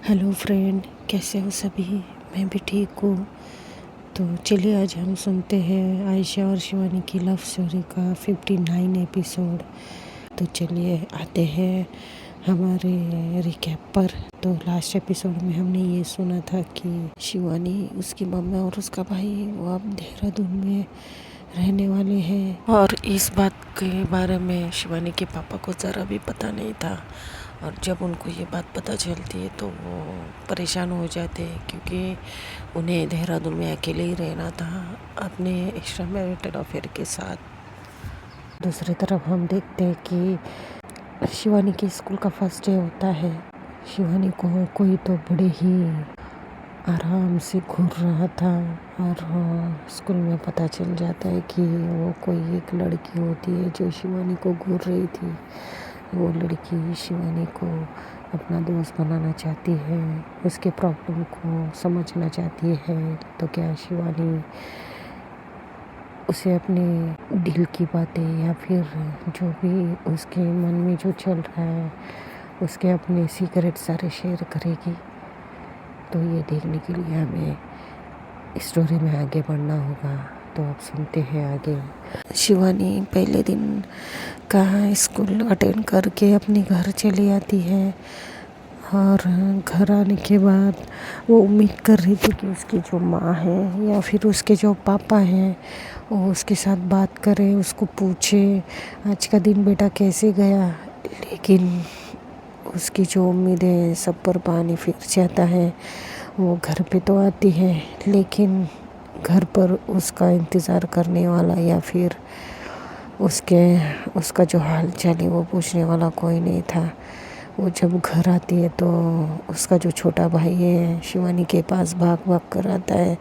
Hello friend, कैसे हो सभी। मैं भी ठीक हूँ। तो चलिए आज हम सुनते हैं आयशा और शिवानी की लव स्टोरी का 59 एपिसोड। तो चलिए आते हैं हमारे रिकैप पर। तो लास्ट एपिसोड में हमने ये सुना था कि शिवानी, उसकी मम्मा और उसका भाई वो अब देहरादून में रहने वाले हैं और इस बात के बारे में शिवानी के पापा को ज़रा भी पता नहीं था। और जब उनको ये बात पता चलती है तो वो परेशान हो जाते हैं, क्योंकि उन्हें देहरादून में अकेले ही रहना था अपने एक्स्ट्रा मैरिटल अफेयर के साथ। दूसरी तरफ हम देखते हैं कि शिवानी के स्कूल का फर्स्ट डे होता है। शिवानी को कोई तो बड़े ही आराम से घूर रहा था और स्कूल में पता चल जाता है कि वो कोई एक लड़की होती है जो शिवानी को घूर रही थी। वो लड़की शिवानी को अपना दोस्त बनाना चाहती है, उसके प्रॉब्लम को समझना चाहती है। तो क्या शिवानी उसे अपने दिल की बातें या फिर जो भी उसके मन में जो चल रहा है उसके अपने सीक्रेट सारे शेयर करेगी। तो ये देखने के लिए हमें स्टोरी में आगे बढ़ना होगा। तो आप सुनते हैं आगे। शिवानी पहले दिन का स्कूल अटेंड करके अपने घर चली आती है और घर आने के बाद वो उम्मीद कर रही थी कि उसकी जो माँ है या फिर उसके जो पापा हैं वो उसके साथ बात करें, उसको पूछे आज का दिन बेटा कैसे गया। लेकिन उसकी जो उम्मीदें सब पर पानी फिर जाता है। वो घर पे तो आती है लेकिन घर पर उसका इंतज़ार करने वाला या फिर उसका जो हाल चाल है वो पूछने वाला कोई नहीं था। वो जब घर आती है तो उसका जो छोटा भाई है शिवानी के पास भाग भाग कर आता है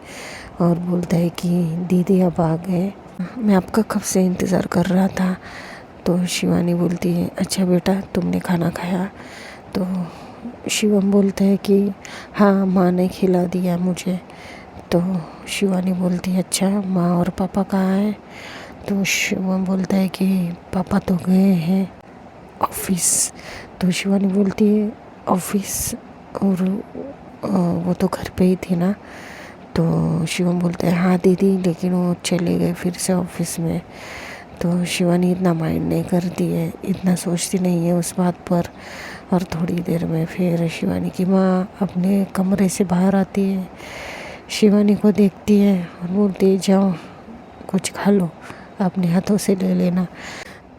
और बोलता है कि दीदी अब आ गए, मैं आपका कब से इंतज़ार कर रहा था। तो शिवानी बोलती है अच्छा बेटा तुमने खाना खाया। तो शिवम बोलता है कि हाँ माँ ने खिला दिया मुझे। तो शिवानी बोलती है अच्छा माँ और पापा कहाँ हैं। तो शिवम बोलता है कि पापा तो गए हैं ऑफिस। तो शिवानी बोलती है ऑफिस और वो तो घर पे ही थी ना। तो शिवम बोलता है हाँ दीदी, लेकिन वो चले गए फिर से ऑफिस में। तो शिवानी इतना माइंड नहीं करती है, इतना सोचती नहीं है उस बात पर। और थोड़ी देर में फिर शिवानी की माँ अपने कमरे से बाहर आती है, शिवानी को देखती है और बोलती है जाओ कुछ खा लो, अपने हाथों से ले लेना।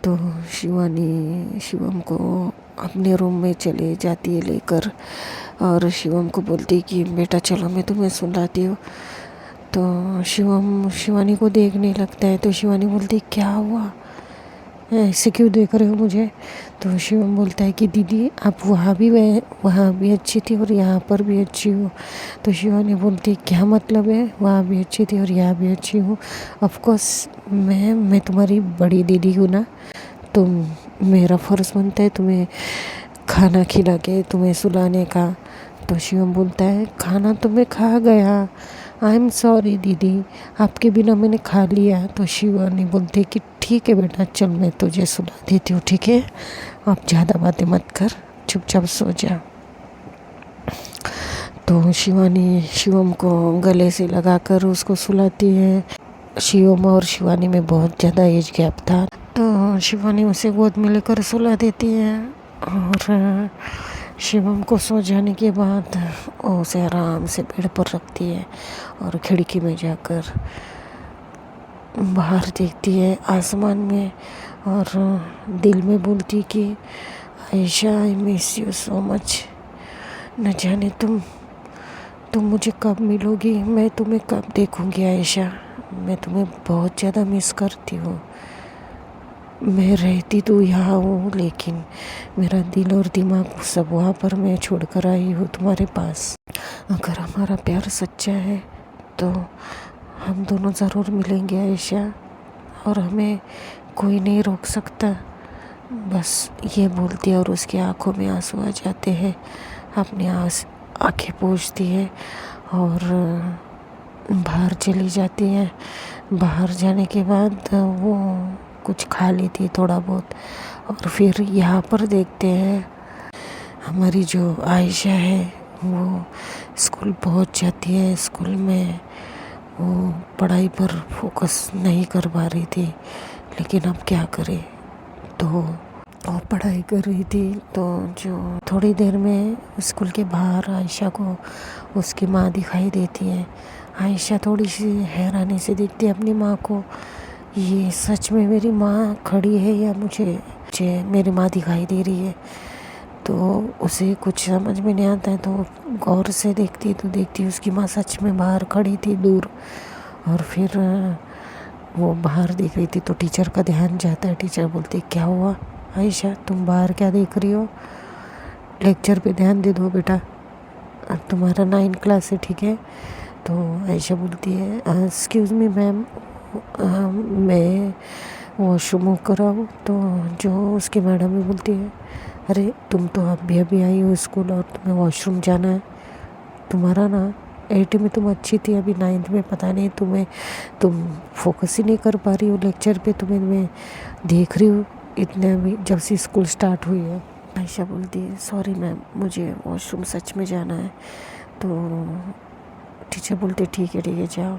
तो शिवानी शिवम को अपने रूम में चले जाती है लेकर और शिवम को बोलती है कि बेटा चलो मैं तुम्हें सुलाती हूँ। तो शिवम शिवानी को देखने लगता है। तो शिवानी बोलती है क्या हुआ, ऐसे क्यों देख रहे हो मुझे। तो शिवम बोलता है कि दीदी आप वहाँ भी अच्छी थी और यहाँ पर भी अच्छी हो। तो शिवानी बोलती है क्या मतलब है, वहाँ भी अच्छी थी और यहाँ भी अच्छी हूँ। ऑफ कोर्स मैं तुम्हारी बड़ी दीदी हूँ ना, तो मेरा फ़र्ज़ बनता है तुम्हें खाना खिला के तुम्हें सुलाने का। तो शिवम बोलता है खाना तो मैं खा गया, आई एम सॉरी दीदी, आपके बिना मैंने खा लिया। तो शिवानी बोलती है कि ठीक है बेटा चल मैं तुझे सुला देती हूँ, ठीक है आप ज़्यादा बातें मत कर, चुपचाप सो जा। तो शिवानी शिवम को गले से लगाकर उसको सुलाती है। शिवम और शिवानी में बहुत ज़्यादा एज गैप था। तो शिवानी उसे गोद में लेकर सुला देती है और शिवम को सो जाने के बाद वो उसे आराम से बेड पर रखती है और खिड़की में जाकर बाहर देखती है आसमान में और दिल में बोलती कि Ayesha I miss you so much. न जाने तुम मुझे कब मिलोगी, मैं तुम्हें कब देखूंगी आयशा, मैं तुम्हें बहुत ज़्यादा मिस करती हूँ। मैं रहती तो यहाँ हूँ लेकिन मेरा दिल और दिमाग सब वहाँ पर मैं छोड़ कर आई हूँ तुम्हारे पास। अगर हमारा प्यार सच्चा है तो हम दोनों ज़रूर मिलेंगे आयशा, और हमें कोई नहीं रोक सकता। बस ये बोलती है और उसकी आंखों में आंसू आ जाते हैं। अपनी आंखें पोंछती है और बाहर चली जाती है। बाहर जाने के बाद वो कुछ खा लेती है थोड़ा बहुत और फिर यहाँ पर देखते हैं हमारी जो आयशा है वो स्कूल पहुंच जाती है। स्कूल में वो पढ़ाई पर फोकस नहीं कर पा रही थी, लेकिन अब क्या करे। तो वो पढ़ाई कर रही थी, तो जो थोड़ी देर में स्कूल के बाहर आयशा को उसकी माँ दिखाई देती है। आयशा थोड़ी सी हैरानी से देखती है अपनी माँ को, ये सच में मेरी माँ खड़ी है या मुझे मेरी माँ दिखाई दे रही है। तो उसे कुछ समझ में नहीं आता है, तो गौर से देखती है तो देखती है उसकी माँ सच में बाहर खड़ी थी दूर। और फिर वो बाहर देख रही थी तो टीचर का ध्यान जाता है। टीचर बोलती है, क्या हुआ आयशा, तुम बाहर क्या देख रही हो? लेक्चर पे ध्यान दे दो बेटा, तुम्हारा 9 क्लास है, ठीक है। तो आयशा बोलती है, एक्सक्यूज़ मी मैम, मैं वॉशरूम कर रहा हूँ। तो जो उसकी मैडम भी बोलती है, अरे तुम तो अभी आई हो स्कूल और तुम्हें वॉशरूम जाना है? तुम्हारा ना 8 में तुम अच्छी थी, अभी 9th में पता नहीं तुम फोकस ही नहीं कर पा रही हो लेक्चर पे। तुम्हें मैं देख रही हूँ इतने अभी जब से स्कूल स्टार्ट हुई है। आयशा बोलती है, सॉरी मैम, मुझे वॉशरूम सच में जाना है। तो टीचर बोलते, ठीक है जाओ।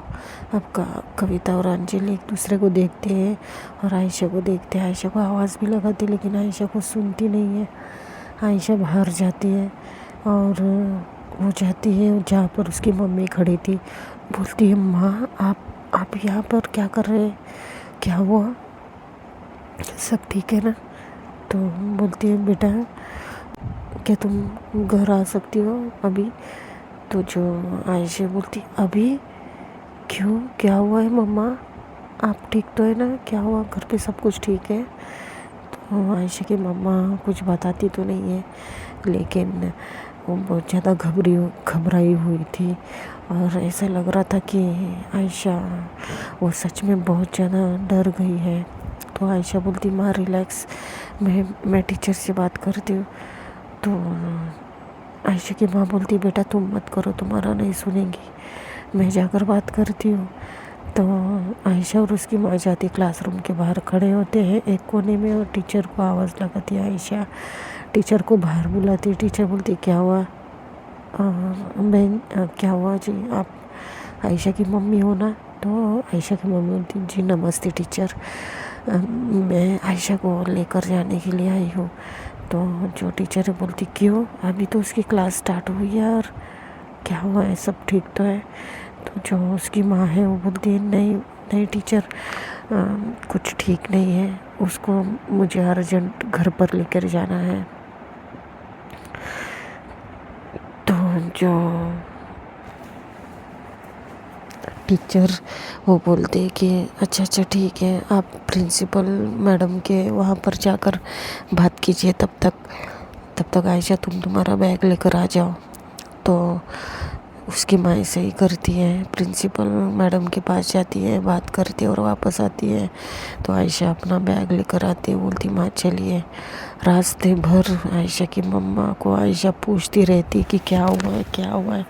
अब कविता और अंजलि एक दूसरे को देखते हैं और आयशा को देखते हैं। आयशा को आवाज़ भी लगाती, लेकिन आयशा को सुनती नहीं है। आयशा बाहर जाती है और वो जाती है जहाँ पर उसकी मम्मी खड़ी थी। बोलती है, माँ आप यहाँ पर क्या कर रहे हैं? क्या हुआ? सब ठीक है ना? तो बोलती है, बेटा क्या तुम घर आ सकती हो अभी? तो जो आयशा बोलती, अभी क्यों, क्या हुआ है मम्मा? आप ठीक तो है ना? क्या हुआ, घर पे सब कुछ ठीक है? तो आयशा की मम्मा कुछ बताती तो नहीं है, लेकिन वो बहुत ज़्यादा घबराई हुई थी और ऐसा लग रहा था कि आयशा वो सच में बहुत ज़्यादा डर गई है। तो आयशा बोलती, माँ रिलैक्स, मैं टीचर से बात करती हूँ। तो आयशा की माँ बोलती, बेटा तुम मत करो, तुम्हारा नहीं सुनेंगी, मैं जाकर बात करती हूँ। तो आयशा और उसकी माँ जाती क्लासरूम के बाहर खड़े होते हैं एक कोने में और टीचर को आवाज़ लगाती है आयशा। टीचर को बाहर बुलाती है। टीचर बोलती, क्या हुआ? क्या हुआ जी, आप आयशा की मम्मी हो ना? तो आयशा की मम्मी बोलती, जी नमस्ते टीचर, मैं आयशा को लेकर जाने के लिए आई हूँ। तो जो टीचर है बोलती, क्यों, अभी तो उसकी क्लास स्टार्ट हुई है और क्या हुआ है, सब ठीक तो है? तो जो उसकी माँ है वो बोलती है, नहीं नहीं टीचर, कुछ ठीक नहीं है, उसको मुझे अर्जेंट घर पर लेकर जाना है। तो जो टीचर वो बोलते हैं कि अच्छा ठीक है, आप प्रिंसिपल मैडम के वहाँ पर जाकर बात कीजिए, तब तक आयशा तुम्हारा बैग लेकर आ जाओ। तो उसकी माँ ऐसे ही करती है, प्रिंसिपल मैडम के पास जाती है, बात करती है और वापस आती है। तो आयशा अपना बैग लेकर आती है, बोलती, माँ चलिए। रास्ते भर आयशा की मम्मा को आयशा पूछती रहती कि क्या हुआ है,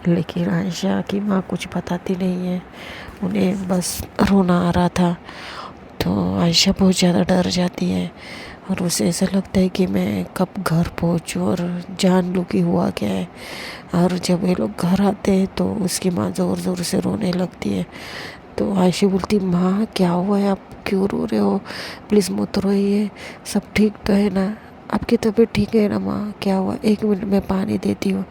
लेकिन आयशा की माँ कुछ बताती नहीं है, उन्हें बस रोना आ रहा था। तो आयशा बहुत ज़्यादा डर जाती है और उसे ऐसा लगता है कि मैं कब घर पहुंचूं और जान लूँ कि हुआ क्या है। और जब ये लोग घर आते हैं तो उसकी माँ ज़ोर ज़ोर से रोने लगती है। तो आयशा बोलती, माँ क्या हुआ है, आप क्यों रो रहे हो? प्लीज़ मत रोइए, सब ठीक तो है ना? आपकी तबीयत ठीक है ना माँ? क्या हुआ? 1 मिनट में पानी देती हूँ।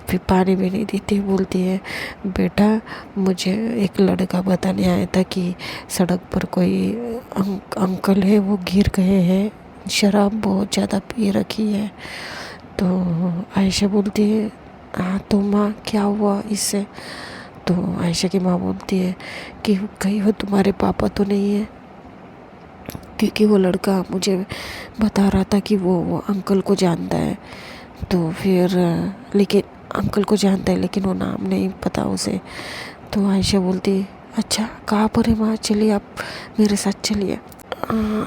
फिर पानी भी नहीं देती, बोलती है, बेटा मुझे एक लड़का बताने आया था कि सड़क पर कोई अंकल है, वो गिर गए हैं, शराब बहुत ज़्यादा पी रखी है। तो आयशा बोलती है, हाँ तो माँ क्या हुआ इससे? तो आयशा की माँ बोलती है कि कहीं वो तुम्हारे पापा तो नहीं है? क्योंकि वो लड़का मुझे बता रहा था कि वो अंकल को जानता है। तो फिर लेकिन अंकल को जानता है, लेकिन वो नाम नहीं पता उसे। तो आयशा बोलती, अच्छा कहाँ पर है माँ, चलिए आप मेरे साथ चलिए।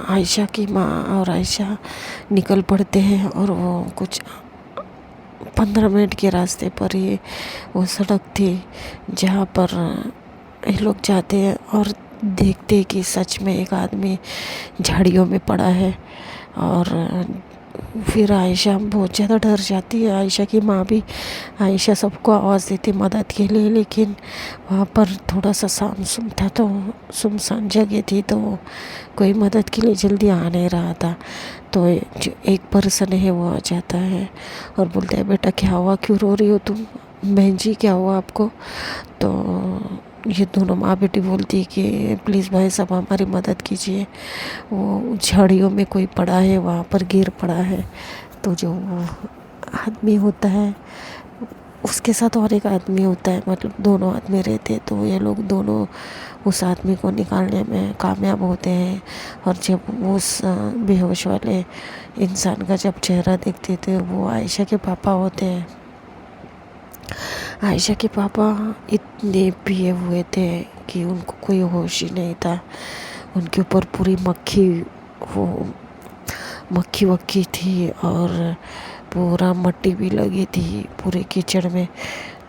आयशा की माँ और आयशा निकल पड़ते हैं और वो कुछ 15 मिनट के रास्ते पर ही वो सड़क थी जहाँ पर ये लोग जाते हैं और देखते हैं कि सच में एक आदमी झाड़ियों में पड़ा है और फिर आयशा बहुत ज़्यादा डर जाती है। आयशा की माँ भी, आयशा सबको आवाज़ देती मदद के लिए, लेकिन वहाँ पर थोड़ा सा सामसूम था, तो सुनसान जगह थी, तो कोई मदद के लिए जल्दी आ नहीं रहा था। तो जो एक पर्सन है वो आ जाता है और बोलता है, बेटा क्या हुआ, क्यों रो रही हो तुम, बहन जी क्या हुआ आपको। तो ये दोनों माँ बेटी बोलती है कि प्लीज़ भाई साहब हमारी मदद कीजिए, वो झाड़ियों में कोई पड़ा है, वहाँ पर गिर पड़ा है। तो जो वो आदमी होता है उसके साथ और एक आदमी होता है, मतलब दोनों आदमी रहते हैं, तो ये लोग दोनों उस आदमी को निकालने में कामयाब होते हैं। और जब वो उस बेहोश वाले इंसान का जब चेहरा देखते थे, वो आयशा के पापा होते हैं। आयशा के पापा इतने पिए हुए थे कि उनको कोई होश ही नहीं था। उनके ऊपर पूरी वो मक्खी वक्खी थी और पूरा मट्टी भी लगी थी पूरे कीचड़ में।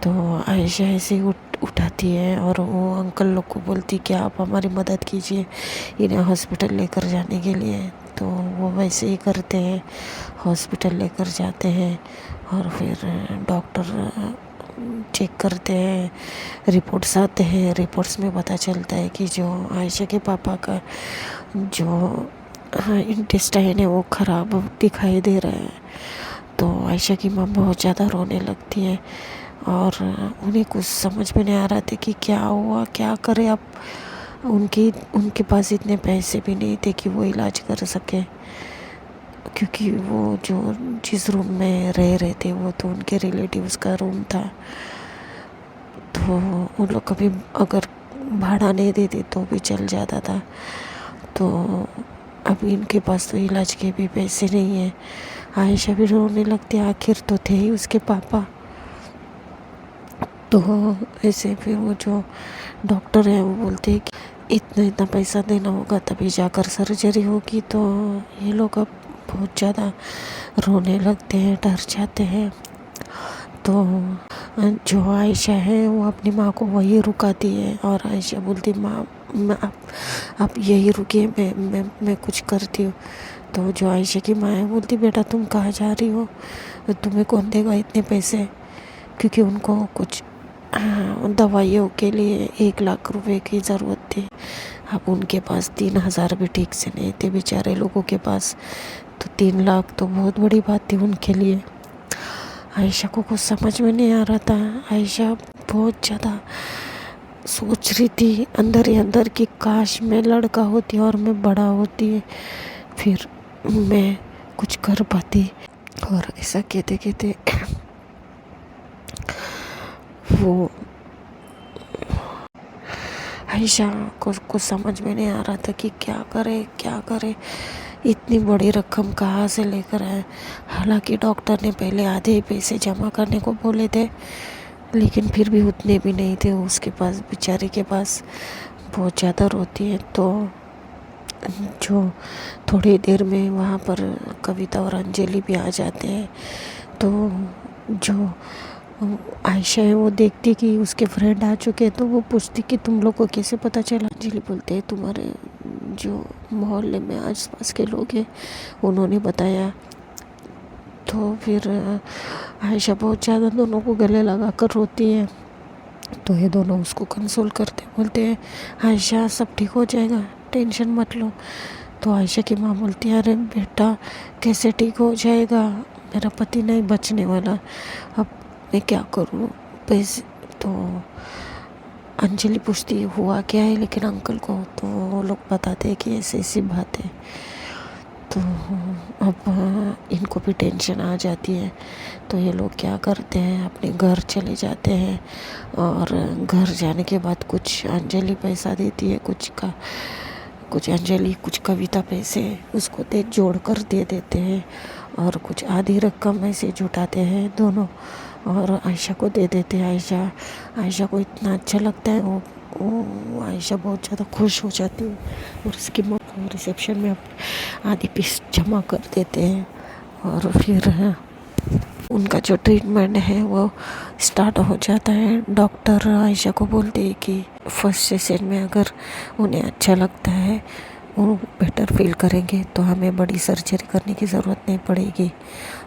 तो आयशा ऐसे ही उठाती है और वो अंकल लोग को बोलती कि आप हमारी मदद कीजिए इन्हें हॉस्पिटल लेकर जाने के लिए। तो वो वैसे ही करते हैं, हॉस्पिटल लेकर जाते हैं और फिर डॉक्टर चेक करते हैं, रिपोर्ट्स आते हैं। रिपोर्ट्स में पता चलता है कि जो आयशा के पापा का जो इंटेस्टाइन है वो ख़राब दिखाई दे रहा है। तो आयशा की माँ बहुत ज़्यादा रोने लगती है और उन्हें कुछ समझ में नहीं आ रहा था कि क्या हुआ, क्या करे अब। उनके पास इतने पैसे भी नहीं थे कि वो इलाज कर सके, क्योंकि वो जो जिस रूम में रह रहे थे वो तो उनके रिलेटिव्स का रूम था। तो उन लोग कभी अगर भाड़ा नहीं देते तो भी चल जाता था। तो अभी इनके पास तो इलाज के भी पैसे नहीं है। आयशा भी रोने लगती है, आखिर तो थे ही उसके पापा। तो ऐसे फिर वो जो डॉक्टर है वो बोलते हैं कि इतना इतना पैसा देना होगा तभी जाकर सर्जरी होगी। तो ये लोग अब बहुत ज़्यादा रोने लगते हैं, डर जाते हैं। तो जो आयशा है वो अपनी माँ को वही रुकाती है और आयशा बोलती, माँ मैं आप यही रुकिए, मैं कुछ करती हूँ। तो जो आयशा की माँ है बोलती, बेटा तुम कहाँ जा रही हो, तुम्हें कौन देगा इतने पैसे, क्योंकि उनको कुछ दवाइयों के लिए 1 लाख रुपए की ज़रूरत थी। अब उनके पास 3,000 भी ठीक से नहीं थे बेचारे लोगों के पास। तो 3 लाख तो बहुत बड़ी बात थी उनके लिए। आयशा को कुछ समझ में नहीं आ रहा था। आयशा बहुत ज़्यादा सोच रही थी अंदर ही अंदर कि काश मैं लड़का होती और मैं बड़ा होती, फिर मैं कुछ कर पाती। और ऐसा कहते कहते वो आयशा को कुछ समझ में नहीं आ रहा था कि क्या करे, इतनी बड़ी रकम कहाँ से लेकर आए। हालांकि डॉक्टर ने पहले आधे ही पैसे जमा करने को बोले थे, लेकिन फिर भी उतने भी नहीं थे उसके पास, बेचारे के पास। बहुत ज़्यादा रोती है। तो जो थोड़ी देर में वहाँ पर कविता और अंजलि भी आ जाते हैं। तो जो आयशा है वो देखती कि उसके फ्रेंड आ चुके हैं, तो वो पूछती कि तुम लोग को कैसे पता चला। अंजलि बोलते हैं, तुम्हारे जो मोहल्ले में आसपास के लोग हैं उन्होंने बताया। तो फिर आयशा बहुत ज़्यादा दोनों को गले लगा कर रोती है। तो ये दोनों उसको कंसोल करते बोलते हैं, आयशा सब ठीक हो जाएगा, टेंशन मत लो। तो आयशा की माँ बोलती है, अरे बेटा कैसे ठीक हो जाएगा, मेरा पति नहीं बचने वाला, अब मैं क्या करूँ पैसे। तो अंजलि पूछती है हुआ क्या है लेकिन अंकल को। तो वो लोग बताते हैं कि ऐसी ऐसी बात है। तो अब इनको भी टेंशन आ जाती है। तो ये लोग क्या करते हैं, अपने घर चले जाते हैं और घर जाने के बाद कुछ अंजलि पैसा देती है, कुछ अंजलि कुछ कविता पैसे उसको जोड़ कर दे देते हैं और कुछ आधी रकम ऐसे जुटाते हैं दोनों और आयशा को दे देते हैं। आयशा को इतना अच्छा लगता है, वो आयशा बहुत ज़्यादा खुश हो जाती है और उसकी माँ रिसेप्शन में आधी पीस जमा कर देते हैं। और फिर उनका जो ट्रीटमेंट है वो स्टार्ट हो जाता है। डॉक्टर आयशा को बोलते हैं कि फर्स्ट सेशन में अगर उन्हें अच्छा लगता है वो बेटर फील करेंगे तो हमें बड़ी सर्जरी करने की ज़रूरत नहीं पड़ेगी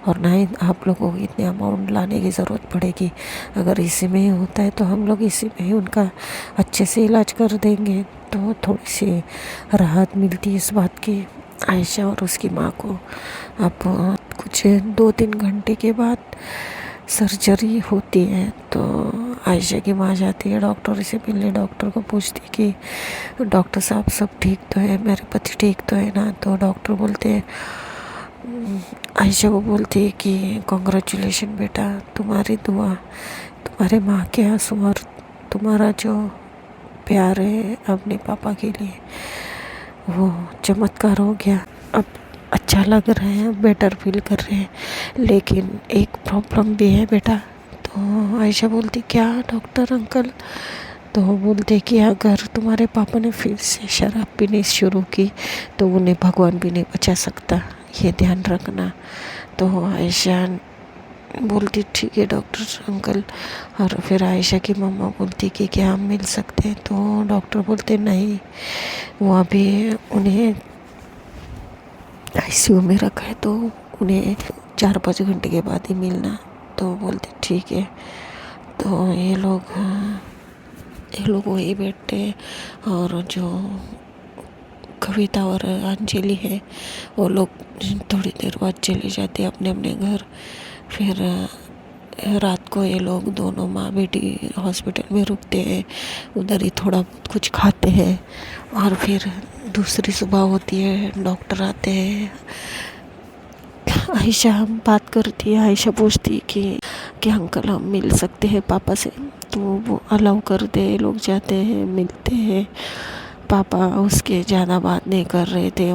और ना ही आप लोगों को इतने अमाउंट लाने की ज़रूरत पड़ेगी। अगर इसी में ही होता है तो हम लोग इसी में ही उनका अच्छे से इलाज कर देंगे, तो थोड़ी सी राहत मिलती है इस बात की आयशा और उसकी माँ को। अब कुछ 2-3 घंटे के बाद सर्जरी होती है तो आयशा की माँ जाती है डॉक्टर से मिलने। डॉक्टर को पूछती कि डॉक्टर साहब सब ठीक तो है, मेरे पति ठीक तो है ना? तो डॉक्टर बोलते हैं, आयशा को बोलती है कि कॉन्ग्रेचुलेशन बेटा, तुम्हारी दुआ, तुम्हारे माँ के आंसू और तुम्हारा जो प्यार है अपने पापा के लिए, वो चमत्कार हो गया। अब अच्छा लग रहा है, बेटर फील कर रहे हैं, लेकिन एक प्रॉब्लम भी है बेटा। तो आयशा बोलती, क्या डॉक्टर अंकल? तो वो बोलते कि अगर तुम्हारे पापा ने फिर से शराब पीनी शुरू की तो उन्हें भगवान भी नहीं बचा सकता, ये ध्यान रखना। तो आयशा बोलती ठीक है डॉक्टर अंकल। और फिर आयशा की मम्मा बोलती कि क्या हम मिल सकते हैं? तो डॉक्टर बोलते नहीं, वो अभी उन्हें आईसीयू में रखा है तो उन्हें 4-5 घंटे के बाद ही मिलना। तो बोलते ठीक है। तो ये लोग वही बैठते और जो कविता और अंजलि है वो लोग थोड़ी देर बाद चले जाते अपने अपने घर। फिर रात को ये लोग दोनों माँ बेटी हॉस्पिटल में रुकते हैं, उधर ही थोड़ा बहुत कुछ खाते हैं और फिर दूसरी सुबह होती है, डॉक्टर आते हैं। आयशा हम बात करती है, आयशा पूछती है कि अंकल हम मिल सकते हैं पापा से? तो वो अलाउ करते हैं, लोग जाते हैं मिलते हैं। पापा उसके ज़्यादा बात नहीं कर रहे थे,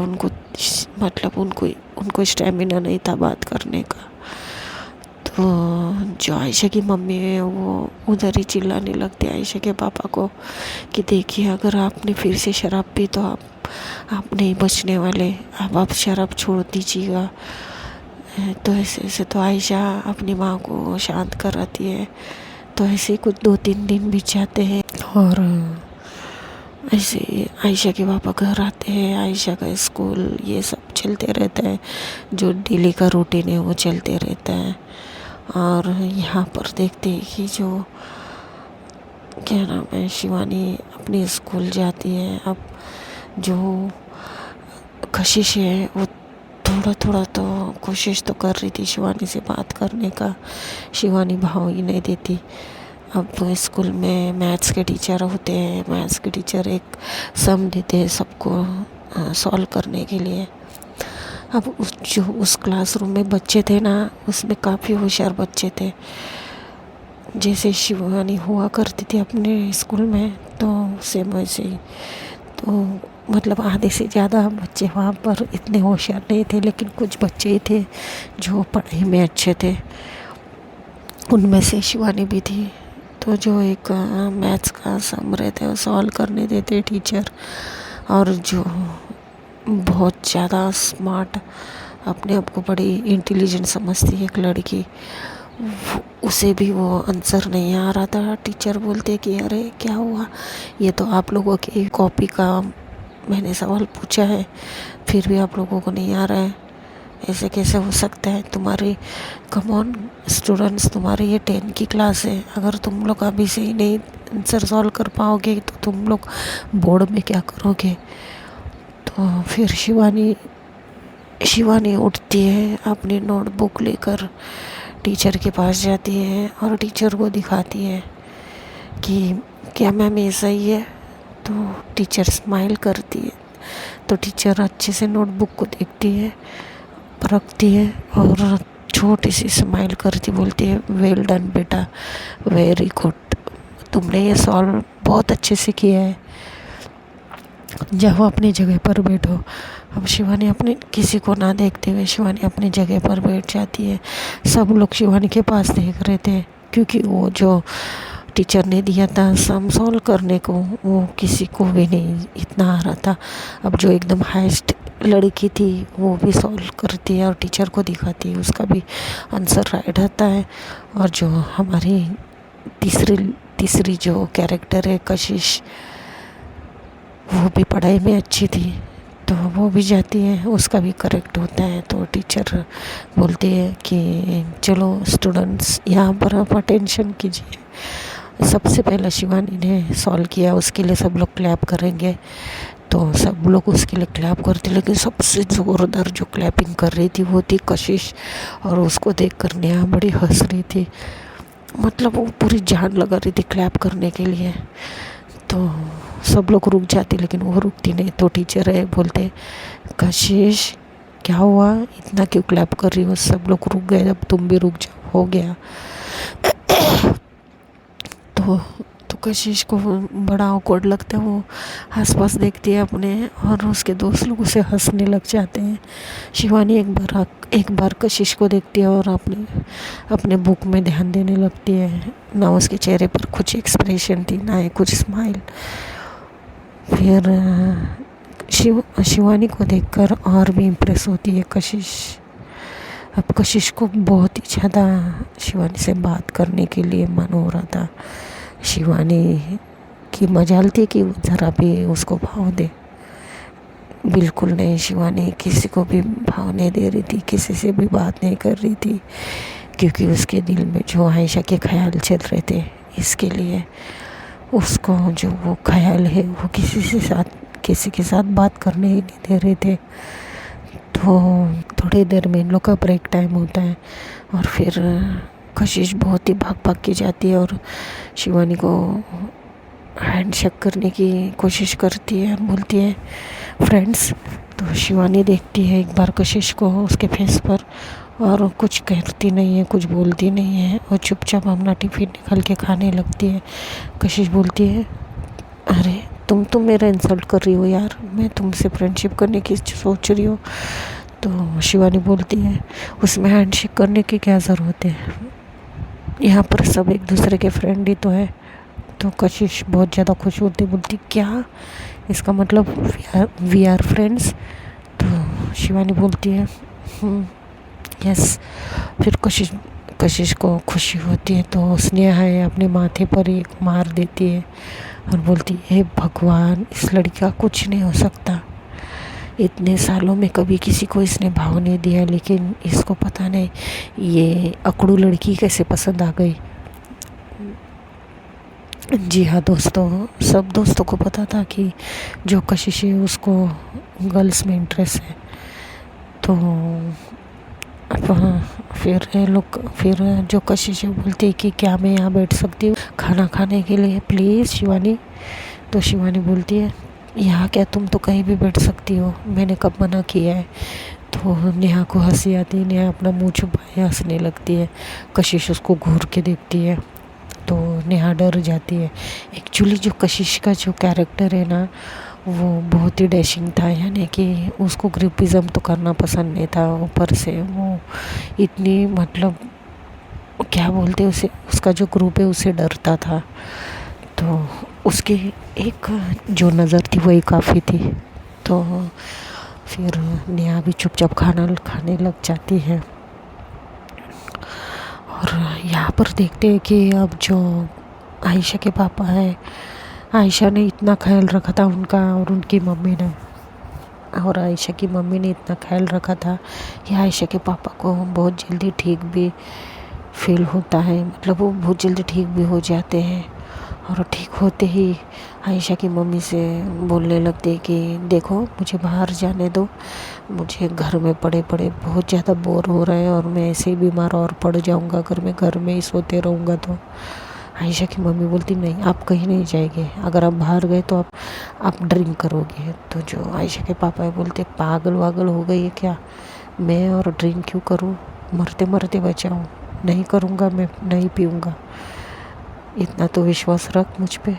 मतलब उनको स्टेमिना नहीं था बात करने का। तो जो आयशा की मम्मी है वो उधर ही चिल्लाने लगती है आयशा के पापा को कि देखिए अगर आपने फिर से शराब पी तो आप नहीं बचने वाले, अब आप शराब छोड़ दीजिएगा। तो ऐसे तो आयशा अपनी माँ को शांत कराती है। तो ऐसे ही कुछ 2-3 दिन बीत जाते हैं और ऐसे आयशा के पापा घर आते हैं। आयशा का स्कूल ये सब चलते रहता है, जो डेली का रूटीन है वो चलते रहता है। और यहाँ पर देखते हैं कि जो क्या नाम है, शिवानी अपने स्कूल जाती है। अब जो कशिश है वो थोड़ा थोड़ा तो कोशिश तो कर रही थी शिवानी से बात करने का, शिवानी भाव ही नहीं देती। अब स्कूल में मैथ्स के टीचर होते हैं, मैथ्स के टीचर एक सम देते हैं सबको सॉल्व करने के लिए। अब उस क्लासरूम में बच्चे थे ना, उसमें काफ़ी होशियार बच्चे थे, जैसे शिवानी हुआ करती थी अपने स्कूल में, तो सेम वैसे ही। तो मतलब आधे से ज़्यादा बच्चे वहाँ पर इतने होशियार नहीं थे, लेकिन कुछ बच्चे ही थे जो पढ़ाई में अच्छे थे, उनमें से शिवानी भी थी। तो जो एक मैथ्स का सम रहता है सॉल्व करने देते टीचर, और जो बहुत ज़्यादा स्मार्ट, अपने आप को बड़ी इंटेलिजेंट समझती है एक लड़की, उसे भी वो आंसर नहीं आ रहा था। टीचर बोलते कि अरे क्या हुआ, ये तो आप लोगों की कॉपी का मैंने सवाल पूछा है, फिर भी आप लोगों को नहीं आ रहा है, ऐसे कैसे हो सकता है? तुम्हारी कम ऑन स्टूडेंट्स, तुम्हारी ये 10 की क्लास है, अगर तुम लोग अभी से ही नहीं आंसर सॉल्व कर पाओगे तो तुम लोग बोर्ड में क्या करोगे? तो फिर शिवानी उठती है, अपनी नोटबुक लेकर टीचर के पास जाती है और टीचर को दिखाती है कि क्या मैम ऐसा ही है? तो टीचर स्माइल करती है। तो टीचर अच्छे से नोटबुक को देखती है, परखती है और छोटी सी स्माइल करती बोलती है, वेल डन बेटा, वेरी गुड, तुमने ये सॉल्व बहुत अच्छे से किया है, जाओ अपनी जगह पर बैठो। अब शिवानी अपने किसी को ना देखते हुए शिवानी अपनी जगह पर बैठ जाती है। सब लोग शिवानी के पास देख रहे थे, क्योंकि वो जो टीचर ने दिया था सम सॉल्व करने को, वो किसी को भी नहीं इतना आ रहा था। अब जो एकदम हाईएस्ट लड़की थी वो भी सॉल्व करती है और टीचर को दिखाती है, उसका भी आंसर राइट आता है। और जो हमारी तीसरी जो कैरेक्टर है कशिश, वो भी पढ़ाई में अच्छी थी, तो वो भी जाती है, उसका भी करेक्ट होता है। तो टीचर बोलती है कि चलो स्टूडेंट्स यहाँ पर आप अटेंशन कीजिए। सबसे पहले शिवानी ने सॉल्व किया, उसके लिए सब लोग क्लैप करेंगे। तो सब लोग उसके लिए क्लैप करते, लेकिन सबसे ज़ोरदार जो क्लैपिंग कर रही थी वो थी कशिश। और उसको देख कर नेहा बड़ी हंस रही थी, मतलब वो पूरी जान लगा रही थी क्लैप करने के लिए। तो सब लोग रुक जाते, लेकिन वो रुकती नहीं। तो टीचर है बोलते, कशिश क्या हुआ, इतना क्यों क्लैप कर रही हो? सब लोग रुक गए, अब तुम भी रुक जाओ, हो गया। तो तो कशिश को बड़ा awkward लगता है, वो आसपास देखती है अपने, और उसके दोस्त लोग उसे हंसने लग जाते हैं। शिवानी एक बार कशिश को देखती है और अपने बुक में ध्यान देने लगती है। ना उसके चेहरे पर कुछ एक्सप्रेशन थी, ना ही कुछ स्माइल। फिर शिवानी को देखकर और भी इम्प्रेस होती है कशिश। अब कशिश को बहुत ही ज़्यादा शिवानी से बात करने के लिए मन हो रहा था। शिवानी की मजाल थी कि ज़रा भी उसको भाव दे। बिल्कुल नहीं, शिवानी किसी को भी भाव नहीं दे रही थी, किसी से भी बात नहीं कर रही थी, क्योंकि उसके दिल में जो आयशा के ख्याल चल रहे थे, इसके लिए उसको जो वो ख्याल है वो किसी के साथ बात करने ही नहीं दे रहे थे। तो थोड़ी देर में इन लोग का ब्रेक टाइम होता है, और फिर कशिश बहुत ही भाग भाग के जाती है और शिवानी को हैंडशेक करने की कोशिश करती है और बोलती है फ्रेंड्स। तो शिवानी देखती है एक बार कशिश को उसके फेस पर, और कुछ कहती नहीं है, कुछ बोलती नहीं है, और चुपचाप अपना टिफिन निकाल के खाने लगती है। कशिश बोलती है, अरे तुम मेरा इंसल्ट कर रही हो यार, मैं तुमसे फ्रेंडशिप करने की सोच रही हो। तो शिवानी बोलती है, उसमें हैंडशेक करने की क्या ज़रूरत है, यहाँ पर सब एक दूसरे के फ्रेंड ही तो है। तो कशिश बहुत ज़्यादा खुश होती, बोलती क्या, इसका मतलब वी आर फ्रेंड्स। तो शिवानी बोलती है यस। फिर कशिश को खुशी होती है, तो स्नेहा है अपने माथे पर एक मार देती है और बोलती है, हे भगवान, इस लड़की का कुछ नहीं हो सकता। इतने सालों में कभी किसी को इसने भाव नहीं दिया, लेकिन इसको पता नहीं ये अकड़ू लड़की कैसे पसंद आ गई। जी हाँ दोस्तों, सब दोस्तों को पता था कि जो कशिश है उसको गर्ल्स में इंटरेस्ट है। तो फिर जो कशिश है बोलती है कि क्या मैं यहाँ बैठ सकती हूँ खाना खाने के लिए प्लीज़ शिवानी। तो शिवानी बोलती है, यहाँ क्या, तुम तो कहीं भी बैठ सकती हो, मैंने कब मना किया है। तो नेहा को हंसी आती है, नेहा अपना मुँह छुपाए हंसने लगती है। कशिश उसको घूर के देखती है, तो नेहा डर जाती है। एक्चुअली जो कशिश का जो कैरेक्टर है ना, वो बहुत ही डैशिंग था, यानी कि उसको ग्रुपिज़म तो करना पसंद नहीं था, ऊपर से वो इतनी, मतलब क्या बोलते उसे, उसका जो ग्रुप है उसे डरता था। तो उसकी एक जो नज़र थी वही काफ़ी थी। तो फिर नेहा भी चुपचाप खाना खाने लग जाती है। और यहाँ पर देखते हैं कि अब जो आयशा के पापा है, आयशा ने इतना ख्याल रखा था उनका, और उनकी मम्मी ने, और आयशा की मम्मी ने इतना ख्याल रखा था कि आयशा के पापा को बहुत जल्दी ठीक भी फील होता है, मतलब वो बहुत जल्दी ठीक भी हो जाते हैं। और ठीक होते ही आयशा की मम्मी से बोलने लगते कि देखो मुझे बाहर जाने दो, मुझे घर में पड़े पड़े बहुत ज़्यादा बोर हो रहा है, और मैं ऐसे ही बीमार और पड़ जाऊंगा अगर मैं घर में ही सोते रहूँगा। तो आयशा की मम्मी बोलती, नहीं आप कहीं नहीं जाएंगे, अगर आप बाहर गए तो आप ड्रिंक करोगे। तो जो आयशा के पापा है बोलते, पागल वागल हो गई है क्या, मैं और ड्रिंक क्यों करूँ, मरते मरते बचाऊँ, नहीं करूँगा, मैं नहीं पीऊँगा, इतना तो विश्वास रख मुझ पे।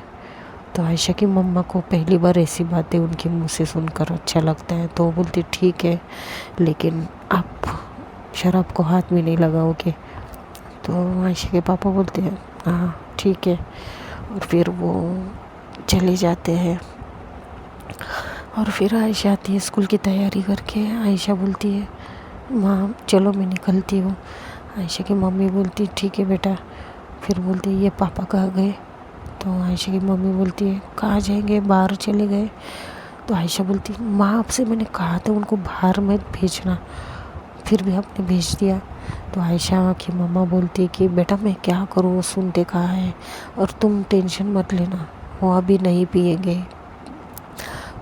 तो आयशा की मम्मा को पहली बार ऐसी बातें उनके मुंह से सुनकर अच्छा लगता है, तो वो बोलती ठीक है, लेकिन आप शराब को हाथ में नहीं लगाओगे। तो आयशा के पापा बोलते हैं हाँ ठीक है, और फिर वो चले जाते हैं। और फिर आयशा आती है स्कूल की तैयारी करके। आयशा बोलती है माँ चलो मैं निकलती हूँ। आयशा की मम्मी बोलती ठीक है बेटा। फिर बोलती है ये पापा कहाँ गए। तो आयशा की मम्मी बोलती है कहाँ जाएंगे, बाहर चले गए। तो आयशा बोलती माँ आपसे मैंने कहा था उनको बाहर मत भेजना, फिर भी आपने भेज दिया। तो आयशा की मम्मा बोलती कि बेटा मैं क्या करूँ, वो सुनते कहाँ है, और तुम टेंशन मत लेना, वो अभी नहीं पिएंगे,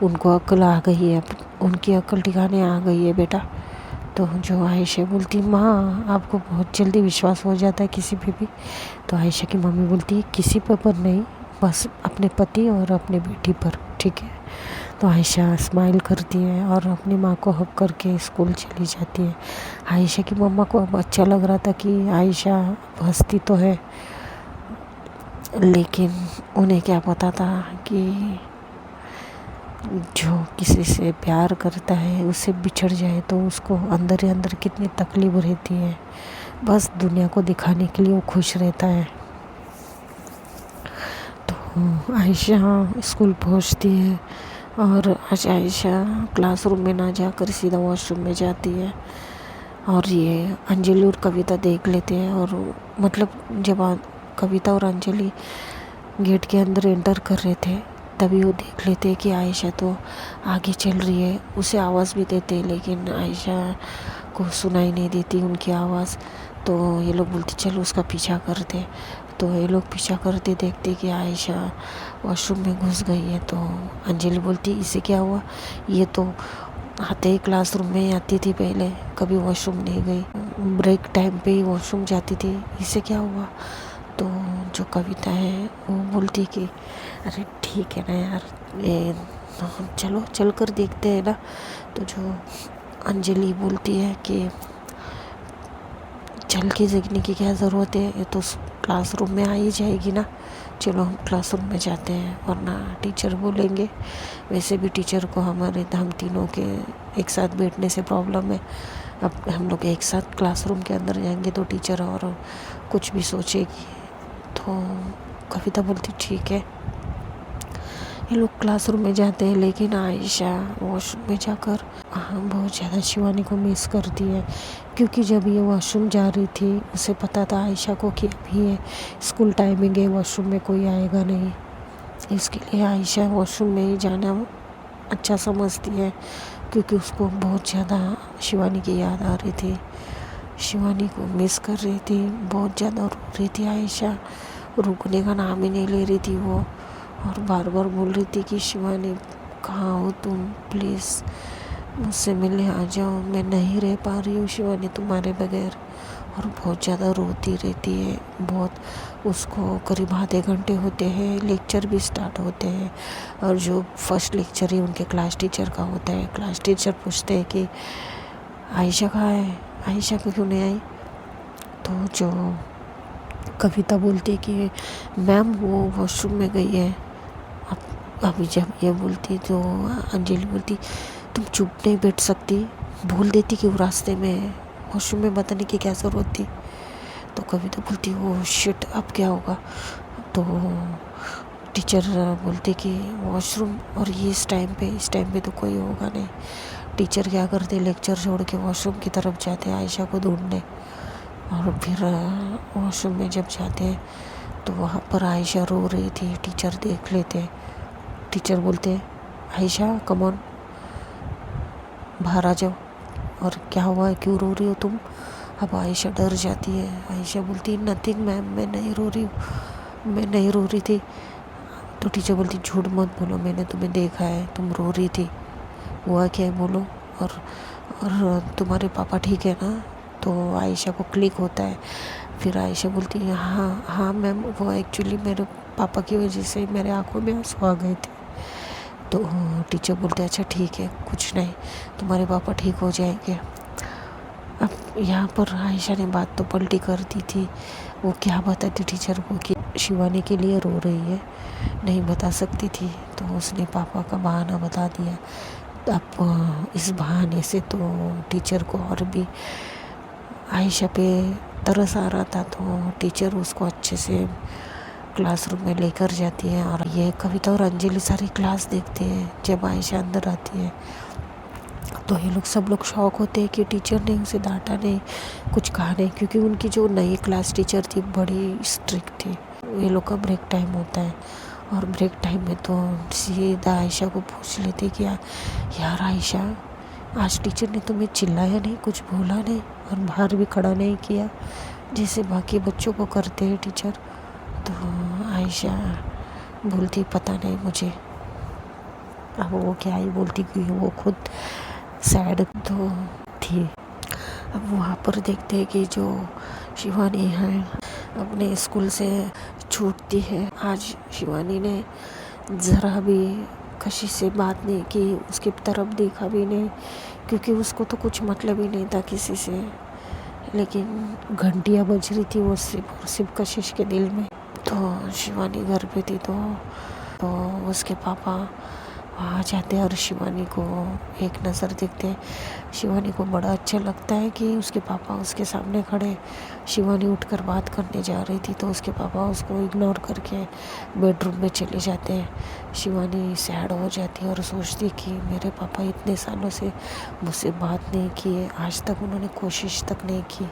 उनको अक्ल आ गई है, उनकी अक्ल ठिकाने आ गई है बेटा। तो जो आयशा बोलती माँ आपको बहुत जल्दी विश्वास हो जाता है किसी पे भी। तो आयशा की मम्मी बोलती है किसी पर नहीं, बस अपने पति और अपने बेटी पर, ठीक है। तो आयशा स्माइल करती है और अपनी माँ को हक करके स्कूल चली जाती है। आयशा की मम्मा को अब अच्छा लग रहा था कि आयशा हंसती तो है, लेकिन उन्हें क्या पता था कि जो किसी से प्यार करता है उससे बिछड़ जाए तो उसको अंदर ही अंदर कितनी तकलीफ रहती है। बस दुनिया को दिखाने के लिए वो खुश रहता है। तो आयशा स्कूल पहुंचती है और आज आयशा क्लासरूम में ना जाकर सीधा वॉशरूम में जाती है, और ये अंजलि और कविता देख लेते हैं। और मतलब जब कविता और अंजलि गेट के अंदर एंटर कर रहे थे तभी वो देख लेते हैं कि आयशा तो आगे चल रही है। उसे आवाज़ भी देते हैं लेकिन आयशा को सुनाई नहीं देती उनकी आवाज़। तो ये लोग बोलते चलो उसका पीछा करते। तो ये लोग पीछा करते देखते कि आयशा वॉशरूम में घुस गई है। तो अंजलि बोलती इसे क्या हुआ, ये तो आते ही क्लासरूम में ही आती थी, पहले कभी वॉशरूम नहीं गई, ब्रेक टाइम पे ही वॉशरूम जाती थी, इसे क्या हुआ। तो जो कविता है वो बोलती कि अरे ठीक है ना यार, ये चलो चल कर देखते हैं ना। तो जो अंजलि बोलती है कि चल के देखने की क्या ज़रूरत है, ये तो क्लासरूम में आ ही जाएगी ना, चलो हम क्लासरूम में जाते हैं वरना टीचर बोलेंगे। वैसे भी टीचर को हमारे हम तीनों के एक साथ बैठने से प्रॉब्लम है, अब हम लोग एक साथ क्लासरूम के अंदर जाएंगे तो टीचर और कुछ भी सोचेगी। तो कविता बोलती ठीक है। ये लोग क्लासरूम में जाते हैं लेकिन आयशा वॉशरूम में जाकर बहुत ज़्यादा शिवानी को मिस करती है, क्योंकि जब ये वॉशरूम जा रही थी उसे पता था आयशा को कि अभी ये स्कूल टाइमिंग है, वॉशरूम में कोई आएगा नहीं, इसके लिए आयशा वॉशरूम में ही जाना अच्छा समझती है, क्योंकि उसको बहुत ज़्यादा शिवानी की याद आ रही थी, शिवानी को मिस कर रही थी, बहुत ज़्यादा रो रही थी आयशा, रुकने का नाम ही नहीं ले रही थी वो, और बार बार बोल रही थी कि शिवानी कहाँ हो तुम, प्लीज़ मुझसे मिलने आ जाओ, मैं नहीं रह पा रही हूँ शिवानी तुम्हारे बगैर। और बहुत ज़्यादा रोती रहती है, बहुत उसको करीब आधे घंटे होते हैं, लेक्चर भी स्टार्ट होते हैं, और जो फर्स्ट लेक्चर ही उनके क्लास टीचर का होता है। क्लास टीचर पूछते हैं कि आयशा कहाँ है, आयशा क्यों नहीं आई। तो जो कविता बोलती कि मैम वो वॉशरूम में गई है। अभी जब ये बोलती तो अंजलि बोलती तुम चुप नहीं बैठ सकती, बोल देती कि वो रास्ते में है, वॉशरूम में बताने की क्या ज़रूरत थी। तो कविता बोलती ओह शिट अब क्या होगा। तो टीचर बोलते कि वॉशरूम, और ये इस टाइम पे तो कोई होगा नहीं। टीचर क्या करते, लेक्चर छोड़ के वॉशरूम की तरफ जाते आयशा को ढूंढने, और फिर वॉशरूम में जब जाते हैं तो वहाँ पर आयशा रो रही थी। टीचर देख लेते, टीचर बोलते आयशा कम ऑन बाहर आ जाओ, और क्या हुआ है, क्यों रो रही हो तुम। अब आयशा डर जाती है, आयशा बोलती नथिंग मैम, मैं नहीं रो रही हूँ, मैं नहीं रो रही थी। तो टीचर बोलती झूठ मत बोलो, मैंने तुम्हें देखा है तुम रो रही थी, हुआ क्या है बोलो, और तुम्हारे पापा ठीक है ना। तो आयशा को क्लिक होता है, फिर आयशा बोलती है हाँ हाँ मैम, वो एक्चुअली मेरे पापा की वजह से मेरे आंखों में आंसू आ गए थे। तो टीचर बोलते अच्छा ठीक है, कुछ नहीं, तुम्हारे पापा ठीक हो जाएंगे। अब यहाँ पर आयशा ने बात तो पलटी कर दी थी, वो क्या बताती टीचर को कि शिवानी के लिए रो रही है, नहीं बता सकती थी, तो उसने पापा का बहाना बता दिया। अब इस बहाने से तो टीचर को और भी आयशा पे तरस आ रहा था, तो टीचर उसको अच्छे से क्लासरूम में लेकर जाती है। और ये कविता और अंजलि सारी क्लास देखते हैं जब आयशा अंदर आती है। तो ये लोग सब लोग शॉक होते हैं कि टीचर ने उसे डांटा नहीं, कुछ कहा नहीं, क्योंकि उनकी जो नई क्लास टीचर थी बड़ी स्ट्रिक्ट थी। ये लोग का ब्रेक टाइम होता है और ब्रेक टाइम में तो सीधा आयशा को पूछ लेते कि यार आयशा, आज टीचर ने तुम्हें चिल्लाया नहीं, कुछ बोला नहीं और बाहर भी खड़ा नहीं किया जैसे बाकी बच्चों को करते हैं टीचर? तो आयशा बोलती पता नहीं मुझे। अब वो क्या ही बोलती क्योंकि वो खुद सैड तो थी। अब वहाँ पर देखते हैं कि जो शिवानी है अपने स्कूल से छूटती है। आज शिवानी ने ज़रा भी कशिश से बात नहीं की, उसकी तरफ देखा भी नहीं क्योंकि उसको तो कुछ मतलब ही नहीं था किसी से। लेकिन घंटियाँ बज रही थी वो सिर्फ कशिश के दिल में। तो शिवानी घर पे थी तो उसके पापा वहाँ जाते हैं और शिवानी को एक नज़र देखते हैं। शिवानी को बड़ा अच्छा लगता है कि उसके पापा उसके सामने खड़े। शिवानी उठकर बात करने जा रही थी तो उसके पापा उसको इग्नोर करके बेडरूम में चले जाते हैं। शिवानी सैड हो जाती है और सोचती कि मेरे पापा इतने सालों से मुझसे बात नहीं किए, आज तक उन्होंने कोशिश तक नहीं की,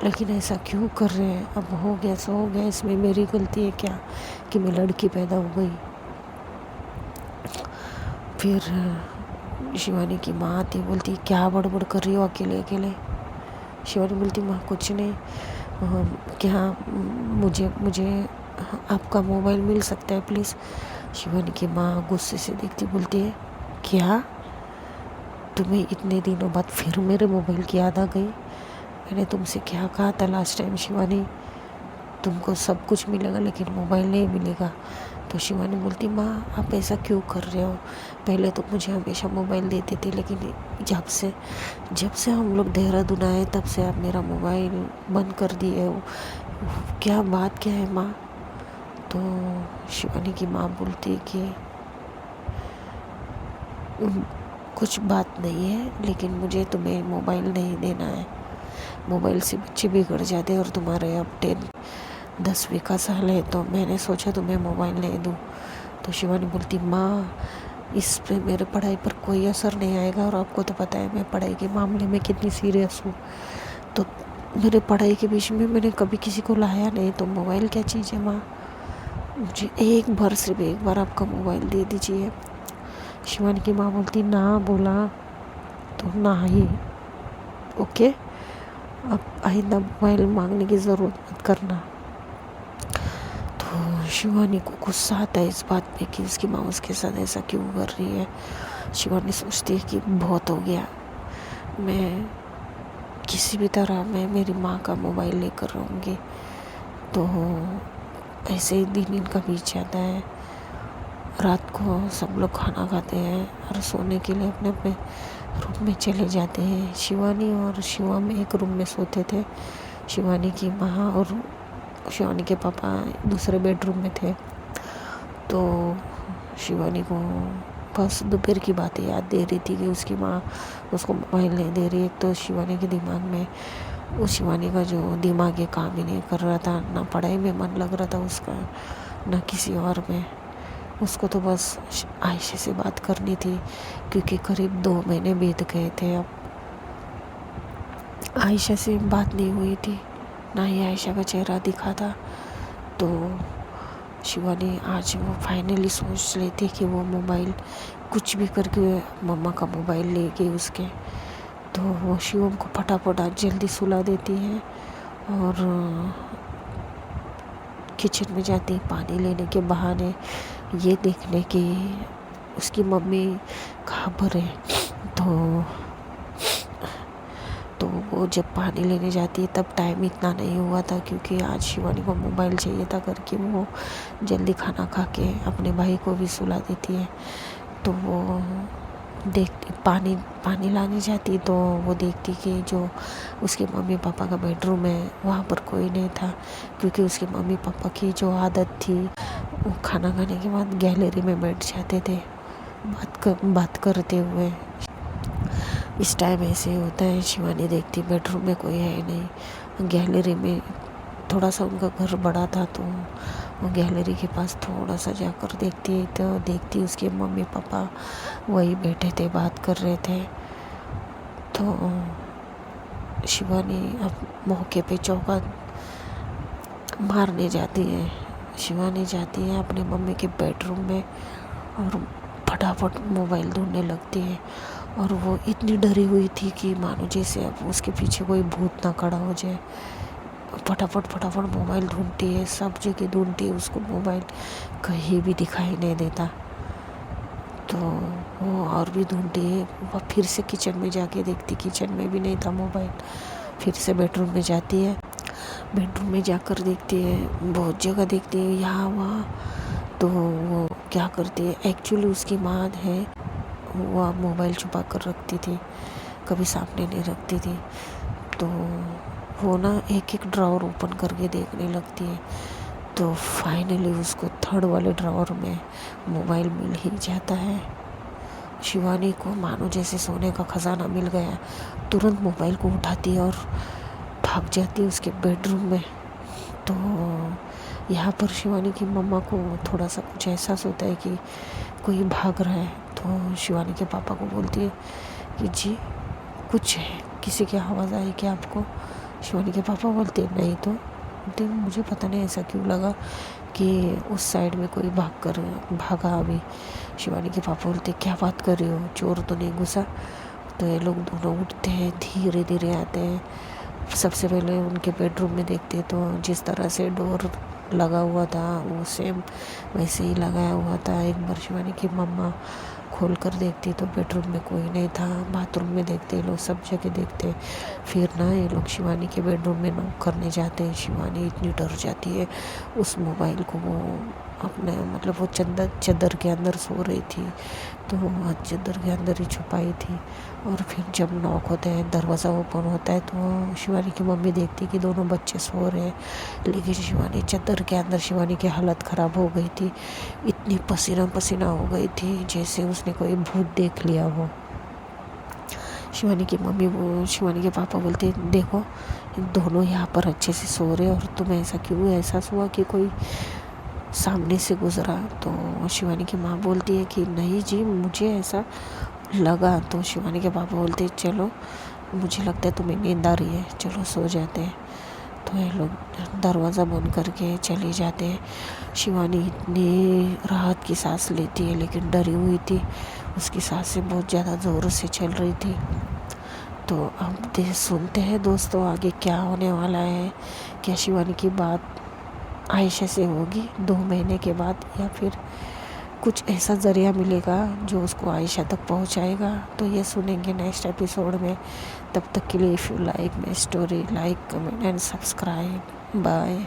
लेकिन ऐसा क्यों कर रहे हैं? अब हो गया सो हो गया, इसमें मेरी गलती है क्या कि मैं लड़की पैदा हो गई? फिर शिवानी की माँ आती, बोलती क्या बड़बड़ कर रही हो अकेले अकेले? शिवानी बोलती माँ कुछ नहीं, क्या मुझे आपका मोबाइल मिल सकता है प्लीज़? शिवानी की माँ गुस्से से देखती, बोलती है क्या तुम्हें इतने दिनों बाद फिर मेरे मोबाइल की याद आ गई? मैंने तुमसे क्या कहा था लास्ट टाइम शिवानी, तुमको सब कुछ मिलेगा लेकिन मोबाइल नहीं मिलेगा। तो शिवानी बोलती माँ आप ऐसा क्यों कर रहे हो? पहले तो मुझे हमेशा मोबाइल देते थे, लेकिन जब से हम लोग देहरादून आए तब से आप मेरा मोबाइल बंद कर दिए हो, क्या बात क्या है माँ? तो शिवानी की माँ बोलती है कि कुछ बात नहीं है, लेकिन मुझे तुम्हें मोबाइल नहीं देना है। मोबाइल से बच्चे बिगड़ जाते हैं और तुम्हारे अब 10वीं का साल है तो मैंने सोचा तुम्हें मोबाइल नहीं दूँ। तो शिवानी बोलती माँ इस पे मेरे पढ़ाई पर कोई असर नहीं आएगा, और आपको तो पता है मैं पढ़ाई के मामले में कितनी सीरियस हूँ, तो मेरे पढ़ाई के बीच में मैंने कभी किसी को लाया नहीं, तो मोबाइल क्या चीज़ है माँ? मुझे सिर्फ एक बार आपका मोबाइल दे दीजिए। शिवानी की माँ बोलती ना बोला तो ना ही, ओके, अब आइंदा मोबाइल मांगने की ज़रूरत मत करना। तो शिवानी को गुस्सा आता है इस बात पे कि उसकी माँ उसके साथ ऐसा क्यों कर रही है। शिवानी सोचती है कि बहुत हो गया, मैं किसी भी तरह मैं मेरी माँ का मोबाइल लेकर रहूँगी। तो ऐसे ही दिन इनका बीत जाता है। रात को सब लोग खाना खाते हैं और सोने के लिए अपने अपने रूम में चले जाते हैं। शिवानी और शिवम एक रूम में सोते थे। शिवानी की माँ और शिवानी के पापा दूसरे बेडरूम में थे। तो शिवानी को बस दोपहर की बातें याद दे रही थी कि उसकी माँ उसको मोबाइल नहीं दे रही है। तो शिवानी के दिमाग में शिवानी का जो दिमाग ये काम ही नहीं कर रहा था, ना पढ़ाई में मन लग रहा था उसका, ना किसी और में। उसको तो बस आयशा से बात करनी थी क्योंकि करीब 2 महीने बीत गए थे। अब आयशा से बात नहीं हुई थी, ना ही आयशा का चेहरा दिखा था। तो शिवानी आज वो फाइनली सोच लेती कि वो मोबाइल कुछ भी करके मम्मा का मोबाइल ले गई उसके। तो वो शिवम को फटाफट आज जल्दी सुला देती है और किचन में जाती पानी लेने के बहाने, ये देखने की उसकी मम्मी कहाँ पर है। तो वो जब पानी लेने जाती है तब टाइम इतना नहीं हुआ था क्योंकि आज शिवानी को मोबाइल चाहिए था करके वो जल्दी खाना खा के अपने भाई को भी सुला देती है। तो वो देखती पानी लाने जाती तो वो देखती कि जो उसके मम्मी पापा का बेडरूम है वहाँ पर कोई नहीं था, क्योंकि उसके मम्मी पापा की जो आदत थी वो खाना खाने के बाद गैलरी में बैठ जाते थे बात करते हुए। इस टाइम ऐसे होता है, शिवानी देखती बेडरूम में कोई है नहीं। गैलरी में थोड़ा सा उनका घर बड़ा था तो वो गैलरी के पास थोड़ा सा जाकर देखती तो देखती उसके मम्मी पापा वही बैठे थे, बात कर रहे थे। तो शिवानी अब मौके पे चौका मारने जाती है शिवानी जाती है अपने मम्मी के बेडरूम में और फटाफट मोबाइल ढूंढने लगती है। और वो इतनी डरी हुई थी कि मानो जैसे अब उसके पीछे कोई भूत ना खड़ा हो जाए। फटाफट मोबाइल ढूंढती है, सब जगह ढूंढती है, उसको मोबाइल कहीं भी दिखाई नहीं देता। तो वो और भी ढूंढती है, वो फिर से किचन में जाके देखती, किचन में भी नहीं था मोबाइल। फिर से बेडरूम में जाती है, बेडरूम में जाकर देखती है, बहुत जगह देखती है, यहाँ वहाँ। तो वो क्या करती है, एक्चुअली उसकी माँ है वो मोबाइल छुपा कर रखती थी, कभी सामने नहीं रखती थी। तो वो ना एक एक ड्रॉअर ओपन करके देखने लगती है। तो फाइनली उसको थर्ड वाले ड्रॉअर में मोबाइल मिल ही जाता है। शिवानी को मानो जैसे सोने का खजाना मिल गया, तुरंत मोबाइल को उठाती है और भाग जाती है उसके बेडरूम में। तो यहाँ पर शिवानी की मम्मा को थोड़ा सा कुछ एहसास होता है कि कोई भाग रहा है। तो शिवानी के पापा को बोलती है कि जी कुछ है, किसी की आवाज़ आई क्या आपको? शिवानी के पापा बोलते हैं नहीं तो। बोलते मुझे पता नहीं ऐसा क्यों लगा कि उस साइड में कोई भागा अभी। शिवानी के पापा बोलते क्या बात कर रही हो, चोर तो नहीं घुसा? तो ये लोग दोनों उठते हैं, धीरे धीरे आते हैं। सबसे पहले उनके बेडरूम में देखते तो जिस तरह से डोर लगा हुआ था वो सेम वैसे ही लगाया हुआ था। एक बार शिवानी की मम्मा खोल कर देखती तो बेडरूम में कोई नहीं था। बाथरूम में देखते लोग, सब जगह देखते। फिर ना ये लोग शिवानी के बेडरूम में नॉक करने जाते हैं। शिवानी इतनी डर जाती है, उस मोबाइल को वो अपने मतलब वो चद्दर के अंदर सो रही थी, तो वो चद्दर के अंदर ही छुपाई थी। और फिर जब नॉक होते हैं, दरवाज़ा ओपन होता है, तो शिवानी की मम्मी देखती कि दोनों बच्चे सो रहे हैं। लेकिन शिवानी चद्दर के अंदर, शिवानी की हालत ख़राब हो गई थी, इतनी पसीना पसीना हो गई थी जैसे उसने कोई भूत देख लिया हो। शिवानी की मम्मी वो शिवानी के पापा बोलते देखो दोनों यहाँ पर अच्छे से सो रहे और तुम्हें ऐसा क्यों एहसास हुआ कि कोई सामने से गुजरा? तो शिवानी की माँ बोलती है कि नहीं जी मुझे ऐसा लगा। तो शिवानी के पापा बोलते चलो मुझे लगता है तुम्हें नींद आ रही है, चलो सो जाते हैं। तो ये लोग दरवाज़ा बंद करके चले जाते हैं। शिवानी इतनी राहत की सांस लेती है, लेकिन डरी हुई थी, उसकी सांसें बहुत ज़्यादा ज़ोर से चल रही थी। तो अब सुनते हैं दोस्तों आगे क्या होने वाला है। क्या शिवानी की बात आयशा से होगी 2 महीने के बाद, या फिर कुछ ऐसा ज़रिया मिलेगा जो उसको आयशा तक पहुंचाएगा? तो ये सुनेंगे नेक्स्ट एपिसोड में। तब तक के लिए if you like my story, like comment and subscribe. Bye.